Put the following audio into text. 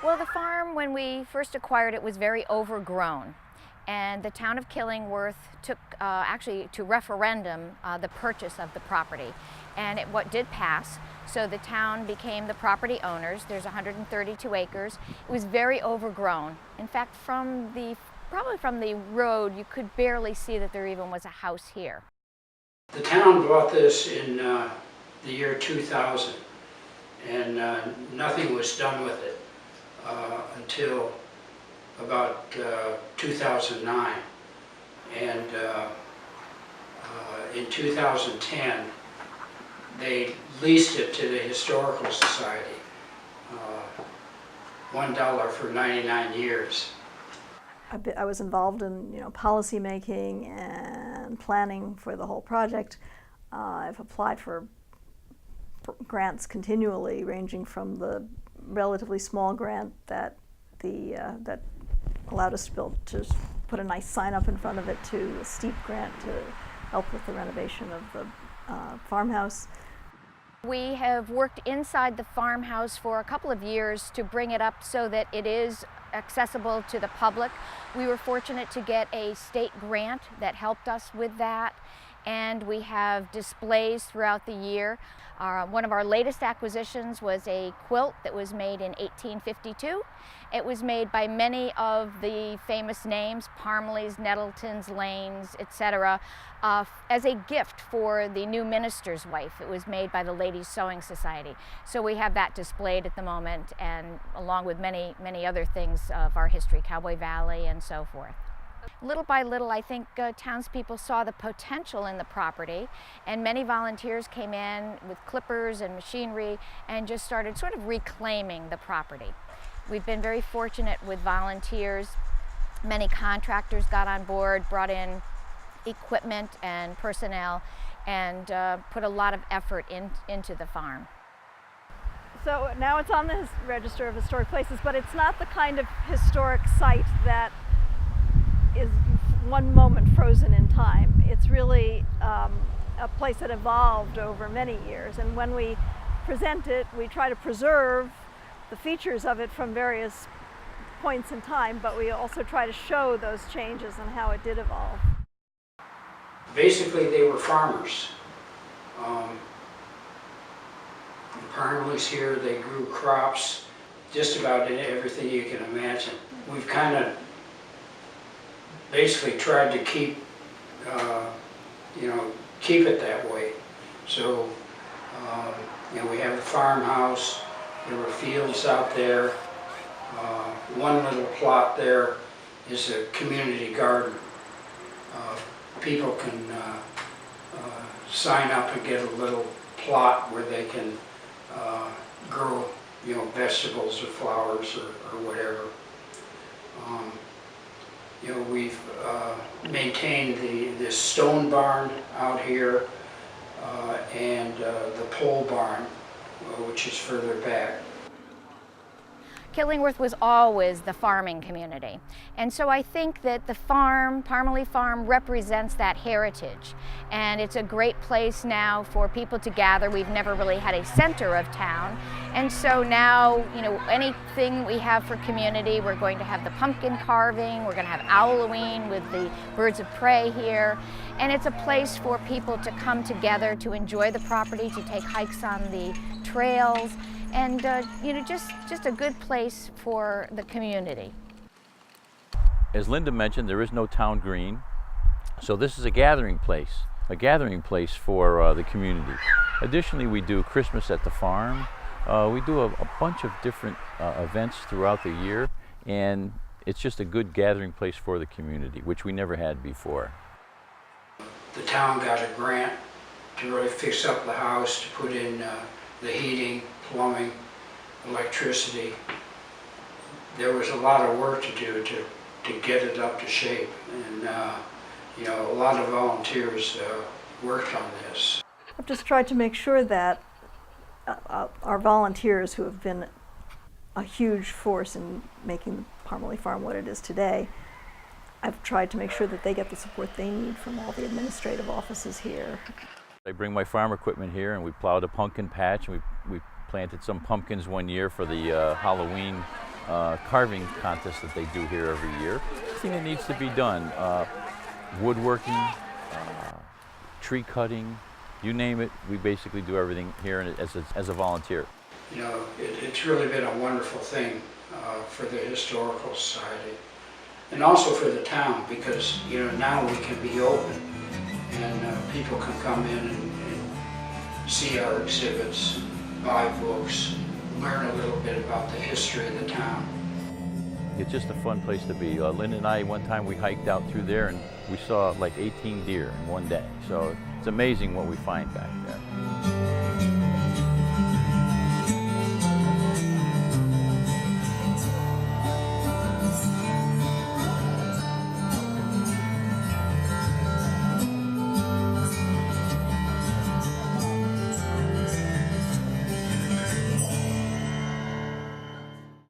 Well, the farm, when we first acquired it, was very overgrown. And the town of Killingworth took, actually to referendum, the purchase of the property. And what did pass, so the town became the property owners. There's 132 acres. It was very overgrown. In fact, probably from the road, you could barely see that there even was a house here. The town bought this in the year 2000, and nothing was done with it until about 2009. And in 2010, they leased it to the Historical Society, $1 for 99 years. I was involved in policy making and planning for the whole project. I've applied for grants continually, ranging from the relatively small grant that allowed us to put a nice sign up in front of it, to a steep grant to help with the renovation of the farmhouse. We have worked inside the farmhouse for a couple of years to bring it up so that it is accessible to the public. We were fortunate to get a state grant that helped us with that, and we have displays throughout the year. One of our latest acquisitions was a quilt that was made in 1852. It was made by many of the famous names, Parmelees, Nettletons, Lanes, etc., as a gift for the new minister's wife. It was made by the Ladies Sewing Society. So we have that displayed at the moment, and along with many, many other things of our history, Cowboy Valley and so forth. Little by little, I think townspeople saw the potential in the property, and many volunteers came in with clippers and machinery and just started sort of reclaiming the property. We've been very fortunate with volunteers. Many contractors got on board, brought in equipment and personnel, and put a lot of effort into the farm. So now it's on the Register of Historic Places, but it's not the kind of historic site that is one moment frozen in time. It's really a place that evolved over many years, and when we present it, we try to preserve the features of it from various points in time, but we also try to show those changes and how it did evolve. Basically, they were farmers. The Parmelees here, they grew crops, just about everything you can imagine. We've kind of basically tried to keep it that way. So, we have the farmhouse. There were fields out there. One little plot there is a community garden. People can sign up and get a little plot where they can grow, vegetables or flowers or whatever. We've maintained this stone barn out here and the pole barn, which is further back. Killingworth was always the farming community, and so I think that the farm, Parmelee Farm, represents that heritage, and it's a great place now for people to gather. We've never really had a center of town, and so now, anything we have for community, we're going to have the pumpkin carving, we're going to have Halloween with the birds of prey here, and it's a place for people to come together to enjoy the property, to take hikes on the trails, and just a good place for the community. As Linda mentioned, there is no town green, so this is a gathering place for the community. Additionally, we do Christmas at the farm. We do a bunch of different events throughout the year, and it's just a good gathering place for the community, which we never had before. The town got a grant to really fix up the house, to put in the heating, plumbing, electricity. There was a lot of work to do to get it up to shape, and a lot of volunteers worked on this. I've just tried to make sure that our volunteers, who have been a huge force in making Parmelee Farm what it is today, I've tried to make sure that they get the support they need from all the administrative offices here. I bring my farm equipment here, and we plow the pumpkin patch, and we Planted some pumpkins one year for the Halloween carving contest that they do here every year. Everything that needs to be done, woodworking, tree cutting, you name it, we basically do everything here as a volunteer. You know, it's really been a wonderful thing for the Historical Society and also for the town, because, you know, now we can be open and people can come in and see our exhibits, buy books, learn a little bit about the history of the town. It's just a fun place to be. Lynn and I, one time we hiked out through there and we saw like 18 deer in one day. So it's amazing what we find back there.